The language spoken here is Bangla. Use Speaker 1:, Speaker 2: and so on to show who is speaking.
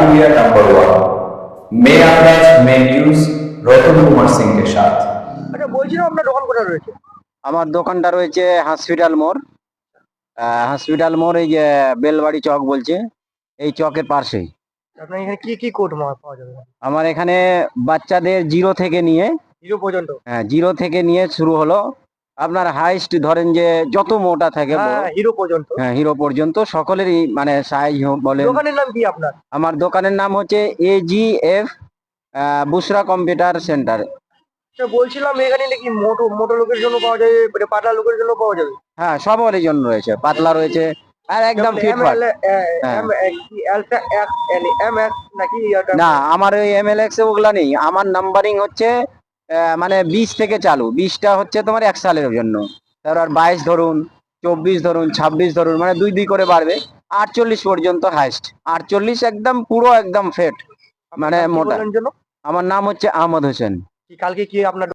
Speaker 1: इंडिया नंबर 1 मे अंदाज में न्यूज रतन कुमार सिंह के साथ।
Speaker 2: আচ্ছা বলছিলাম আপনার দোকান কোথায় রয়েছে?
Speaker 3: আমার দোকানটা রয়েছে হসপিটাল মোড়। হসপিটাল মোড়, এই যে বেলবাড়ি চক বলছে, এই চকের পাশেই।
Speaker 2: আপনার এখানে কি কি কোড পাওয়া যাবে?
Speaker 3: আমার এখানে বাচ্চাদের 0 থেকে নিয়ে,
Speaker 2: 0 পর্যন্ত?
Speaker 3: 0 থেকে নিয়ে শুরু হলো আপনার হাইস্ট, ধরেন যে যত মোটা থাকে বড়,
Speaker 2: হ্যাঁ, হিরো পর্যন্ত।
Speaker 3: হিরো পর্যন্ত সকলেরই মানে সাইজ বলেন।
Speaker 2: দোকানের নাম কি আপনার?
Speaker 3: আমার দোকানের নাম হচ্ছে AGF বুসরা কম্পিউটার সেন্টার।
Speaker 2: আচ্ছা বলছিলাম এখানে নাকি মোটো মোটো লোকের জন্য পাওয়া যাবে, মানে পাতলা লোকের জন্য পাওয়া যাবে?
Speaker 3: হ্যাঁ, সবারই জন্য রয়েছে, পাতলা রয়েছে আর একদম ফিটফাট।
Speaker 2: নাকি
Speaker 3: না, আমার ওই MLX ওগুলা নেই। আমার নাম্বারিং হচ্ছে মানে 20 থেকে চালু। 20টা হচ্ছে তোমার 1 সালের জন্য, তারপর 22 ধরুন, 24 ধরুন, 26 ধরুন, মানে 2 করে বাড়বে। 48 পর্যন্ত হাইস্ট। 48 একদম পুরো একদম ফেট, মানে মোটা।
Speaker 2: জন্য
Speaker 3: আমার নাম হচ্ছে আহমদ হোসেন।
Speaker 2: কালকে কি আপনার